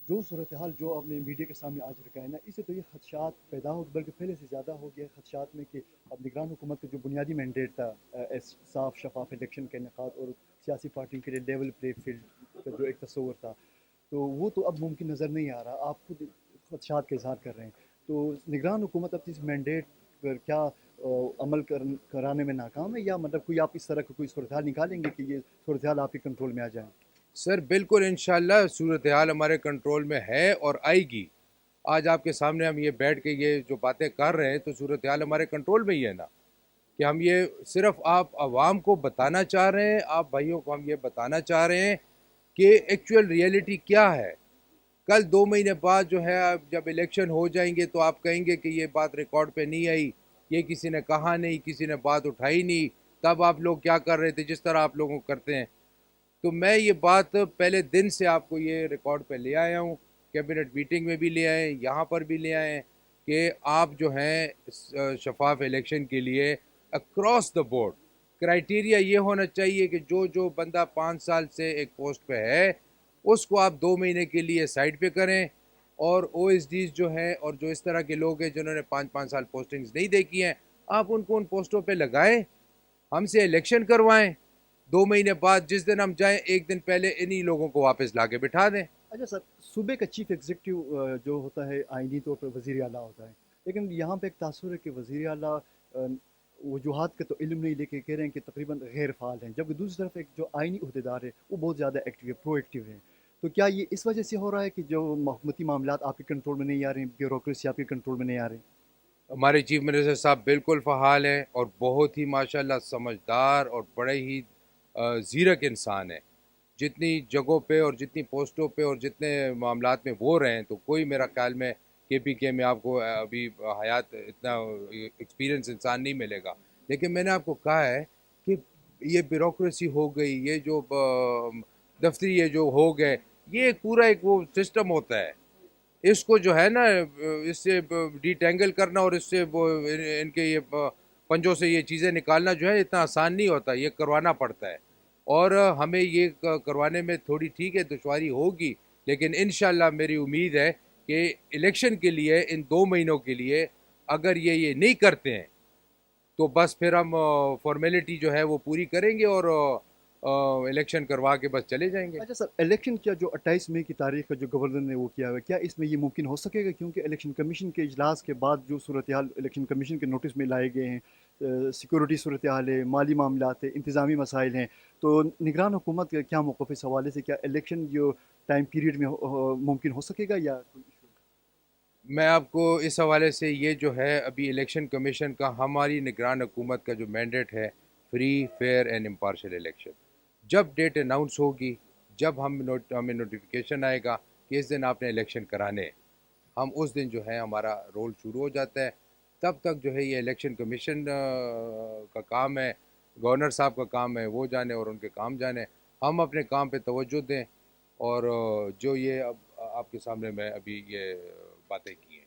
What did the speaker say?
جو صورتحال جو آپ نے میڈیا کے سامنے آج رکھا ہے نا، اس سے تو یہ خدشات پیدا ہو، بلکہ پہلے سے زیادہ ہو گیا خدشات میں کہ اب نگران حکومت کا جو بنیادی مینڈیٹ تھا صاف شفاف الیکشن کا انعقاد اور سیاسی پارٹیوں کے لیے لیول پلے فیلڈ کا جو ایک تصور تھا، تو وہ تو اب ممکن نظر نہیں آ رہا. آپ خود خدشات کا اظہار کر رہے ہیں. تو نگران حکومت اب اس مینڈیٹ پر کیا عمل کرانے میں ناکام ہے، یا مطلب کوئی آپ اس طرح کا کوئی صورتحال نکالیں گے کہ یہ صورتحال آپ کے کنٹرول میں آ جائیں؟ سر بالکل انشاءاللہ صورتحال ہمارے کنٹرول میں ہے اور آئے گی. آج آپ کے سامنے ہم یہ بیٹھ کے یہ جو باتیں کر رہے ہیں تو صورتحال ہمارے کنٹرول میں ہی ہے نا، کہ ہم یہ صرف آپ عوام کو بتانا چاہ رہے ہیں، آپ بھائیوں کو ہم یہ بتانا چاہ رہے ہیں کہ ایکچوئل ریئلٹی کیا ہے. کل 2 مہینے بعد جو ہے جب الیکشن ہو جائیں گے تو آپ کہیں گے کہ یہ بات ریکارڈ پہ نہیں آئی، یہ کسی نے کہا نہیں، کسی نے بات اٹھائی نہیں، تب آپ لوگ کیا کر رہے تھے، جس طرح آپ لوگوں کرتے ہیں. تو میں یہ بات پہلے دن سے آپ کو یہ ریکارڈ پہ لے آیا ہوں، کیبنٹ میٹنگ میں بھی لے آئے، یہاں پر بھی لے آئے کہ آپ جو ہیں شفاف الیکشن کے لیے اکراس دا بورڈ کرائیٹیریا یہ ہونا چاہیے کہ جو بندہ 5 سال سے ایک پوسٹ پہ ہے اس کو آپ 2 مہینے کے لیے سائڈ پہ کریں، اور او ایس ڈیز جو ہیں اور جو اس طرح کے لوگ ہیں جنہوں نے 5 5 سال پوسٹنگز نہیں دیکھی ہیں، آپ ان کو ان پوسٹوں پہ لگائیں، ہم سے الیکشن کروائیں. 2 مہینے بعد جس دن ہم جائیں ایک دن پہلے انہی لوگوں کو واپس لا کے بٹھا دیں. اچھا سر، صوبے کا چیف ایگزیکٹو جو ہوتا ہے آئینی طور پر وزیر اعلیٰ ہوتا ہے، لیکن یہاں پہ ایک تاثر ہے کہ وزیر اعلیٰ وجوہات کا تو علم نہیں لے کے کہہ رہے ہیں کہ تقریباً غیر فعال ہیں، جبکہ دوسری طرف ایک جو آئینی عہدیدار ہے وہ بہت زیادہ ایکٹیو ہے، پرو ایکٹیو ہے. تو کیا یہ اس وجہ سے ہو رہا ہے کہ جو حکومتی معاملات آپ کے کنٹرول میں نہیں آ رہے ہیں، بیوروکریسی آپ کے کنٹرول میں نہیں آ رہے ہیں؟ ہمارے چیف منسٹر صاحب بالکل فعال ہیں اور بہت ہی ماشاءاللہ سمجھدار اور بڑے ہی زیرک انسان ہیں. جتنی جگہوں پہ اور جتنی پوسٹوں پہ اور جتنے معاملات میں وہ رہے ہیں تو کوئی میرا خیال میں کے پی کے میں آپ کو ابھی حیات اتنا ایکسپیرینس انسان نہیں ملے گا. لیکن میں نے آپ کو کہا ہے کہ یہ بیوروکریسی ہو گئی، یہ جو دفتری یہ جو ہو گئے، یہ ایک پورا ایک وہ سسٹم ہوتا ہے. اس کو جو ہے نا اس سے ڈی ٹینگل کرنا اور اس سے وہ ان کے یہ پنجوں سے یہ چیزیں نکالنا جو ہے اتنا آسان نہیں ہوتا، یہ کروانا پڑتا ہے. اور ہمیں یہ کروانے میں تھوڑی ٹھیک ہے دشواری ہوگی، لیکن انشاءاللہ میری امید ہے کہ الیکشن کے لیے ان 2 مہینوں کے لیے اگر یہ نہیں کرتے ہیں تو بس پھر ہم فارمیلٹی جو ہے وہ پوری کریں گے اور الیکشن کروا کے بس چلے جائیں گے. اچھا سر، الیکشن کیا جو 28 مئی کی تاریخ کا جو گورنر نے وہ کیا ہے، کیا اس میں یہ ممکن ہو سکے گا؟ کیونکہ الیکشن کمیشن کے اجلاس کے بعد جو صورتحال الیکشن کمیشن کے نوٹس میں لائے گئے ہیں، سیکورٹی صورتحال ہے، مالی معاملات ہے، انتظامی مسائل ہیں، تو نگران حکومت کا کیا موقف ہے اس حوالے سے؟ کیا الیکشن جو ٹائم پیریڈ میں ممکن ہو سکے گا یا کوئی ایشو؟ میں آپ کو اس حوالے سے یہ جو ہے ابھی الیکشن کمیشن کا ہماری نگران حکومت کا جو مینڈیٹ ہے free fair and impartial election, جب ڈیٹ اناؤنس ہوگی، جب ہمیں نوٹیفیکیشن آئے گا کہ اس دن آپ نے الیکشن کرانے ہیں، ہم اس دن جو ہے ہمارا رول شروع ہو جاتا ہے. تب تک جو ہے یہ الیکشن کمیشن کا کام ہے، گورنر صاحب کا کام ہے، وہ جانے اور ان کے کام جانے. ہم اپنے کام پہ توجہ دیں اور جو یہ اب آپ کے سامنے میں ابھی یہ باتیں کی ہیں.